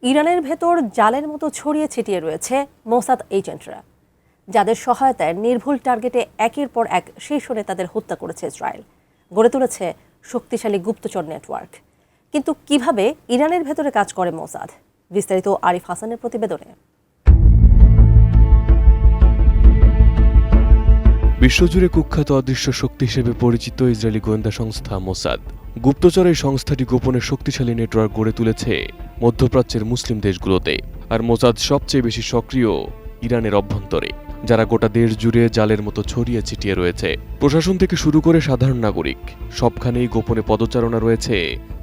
ইরানের ভেতর জালের মতো ছড়িয়ে ছিটিয়ে রয়েছে মোসাদ এজেন্টরা, যাদের সহায়তায় নির্ভুল টার্গেটে একের পর এক শীর্ষ নেতাদের হত্যা করেছে ইসরায়েল। গড়ে তুলেছে শক্তিশালী গুপ্তচর নেটওয়ার্ক। কিন্তু কিভাবে ইরানের ভেতরে কাজ করে মোসাদ? বিস্তারিত আরিফ হাসানের প্রতিবেদনে। বিশ্বজুড়ে কুখ্যাত অদৃশ্য শক্তি হিসেবে পরিচিত ইসরায়েলি গোয়েন্দা সংস্থা মোসাদ গুপ্তচর এই সংস্থাটি গোপনে শক্তিশালী নেটওয়ার্ক গড়ে তুলেছে মধ্যপ্রাচ্যের মুসলিম দেশগুলোতে। আর মোসাদ সবচেয়ে বেশি সক্রিয় ইরানের অভ্যন্তরে, যারা গোটা দেশ জুড়ে জালের মতো ছড়িয়ে ছিটিয়ে রয়েছে। প্রশাসন থেকে শুরু করে সাধারণ নাগরিক সবখানেই গোপনে পদচারণা রয়েছে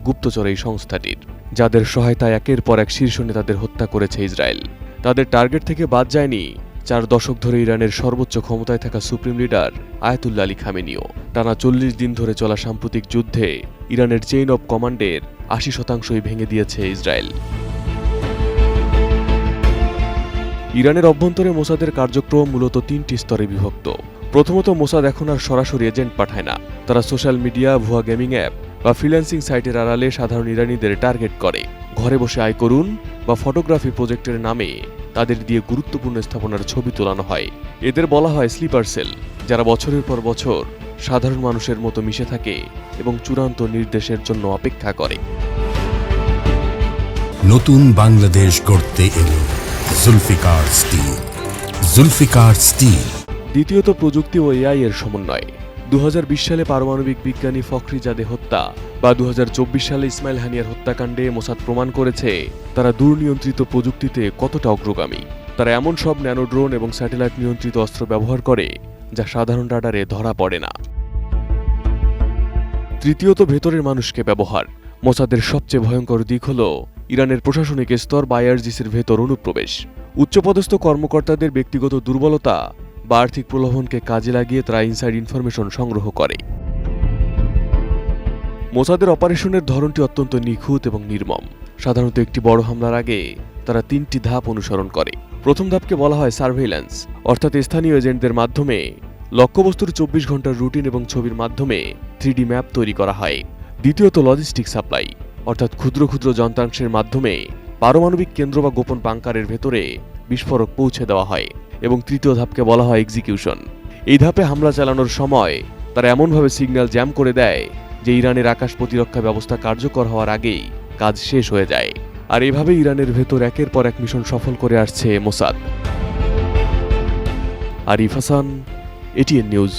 গুপ্তচর এই সংস্থাটির, যাদের সহায়তায় একের পর এক শীর্ষ নেতাদের হত্যা করেছে ইসরায়েল। তাদের টার্গেট থেকে বাদ যায়নি 4 দশক ধরে ইরানের সর্বোচ্চ ক্ষমতায় থাকা সুপ্রিম লিডার আয়াতুল্লাহ আলী খামেনিও। টানা 40 দিন ধরে চলা সাম্প্রতিক যুদ্ধে ইরানের চেইন অব কমান্ডের 80% ভেঙে দিয়েছে ইসরায়েল। ইরানের অভ্যন্তরে মোসাদের কার্যক্রম মূলত 3টি স্তরে বিভক্ত। প্রথমত, মোসাদ এখন আর সরাসরি এজেন্ট পাঠায় না। তারা সোশ্যাল মিডিয়া, ভুয়া গেমিং অ্যাপ বা ফ্রিল্যান্সিং সাইটের আড়ালে সাধারণ ইরানিদের টার্গেট করে। ঘরে বসে আয় করুন বা ফটোগ্রাফি প্রজেক্টের নামে তাদের দিয়ে গুরুত্বপূর্ণ স্থাপনার ছবি তোলানো হয়। এদের বলা হয় স্লিপার সেল, যারা বছরের পর বছর সাধারণ মানুষের মতো মিশে থাকে এবং চূড়ান্ত নির্দেশের জন্য অপেক্ষা করে। নতুন বাংলাদেশ গড়তে এলো জুলফিকার স্টিল। জুলফিকার স্টিল। দ্বিতীয়ত, প্রযুক্তি ও এআই এর সমন্বয়। 2020 সালে পারমাণবিক বিজ্ঞানী ফখরিজাদে হত্যা বা 2024 সালে ইসমাইল হানিয়ার হত্যাকাণ্ডে মোসাদ প্রমাণ করেছে তারা দুর্নিয়ন্ত্রিত প্রযুক্তিতে কতটা অগ্রগামী। তারা এমন সব ন্যানোড্রোন এবং স্যাটেলাইট নিয়ন্ত্রিত অস্ত্র ব্যবহার করে যা সাধারণ রাডারে ধরা পড়ে না। তৃতীয়ত, ভেতরের মানুষকে ব্যবহার। মোসাদের সবচেয়ে ভয়ঙ্কর দিক হল ইরানের প্রশাসনিক স্তর বা আইআরজিসির ভেতর অনুপ্রবেশ। উচ্চপদস্থ কর্মকর্তাদের ব্যক্তিগত দুর্বলতা বা আর্থিক প্রলোভনকে কাজে লাগিয়ে তারা ইনসাইড ইনফরমেশন সংগ্রহ করে। মোসাদের অপারেশনের ধরনটি অত্যন্ত নিখুঁত এবং নির্মম। সাধারণত একটি বড় হামলার আগে তারা 3টি ধাপ অনুসরণ করে। প্রথম ধাপকে বলা হয় সার্ভেইল্যান্স, অর্থাৎ স্থানীয় এজেন্টদের মাধ্যমে লক্ষ্যবস্তুর 24 ঘন্টার রুটিন এবং ছবির মাধ্যমে 3D ম্যাপ তৈরি করা হয়। দ্বিতীয়ত, লজিস্টিক সাপ্লাই, অর্থাৎ ক্ষুদ্র ক্ষুদ্র যন্ত্রাংশের মাধ্যমে পারমাণবিক কেন্দ্র বা গোপন বাংকারের ভেতরে বিস্ফোরক পৌঁছে দেওয়া হয়। এবং তৃতীয় ধাপকে বলা হয় এক্সিকিউশন। এই ধাপে হামলা চালানোর সময় তারা এমনভাবে সিগন্যাল জ্যাম করে দেয় যে ইরানের আকাশ প্রতিরক্ষা ব্যবস্থা কার্যকর হওয়ার আগেই কাজ শেষ হয়ে যায়। আর এভাবে ইরানের ভেতর একের পর এক মিশন সফল করে আসছে Mossad. Arif Hasan, ATN news.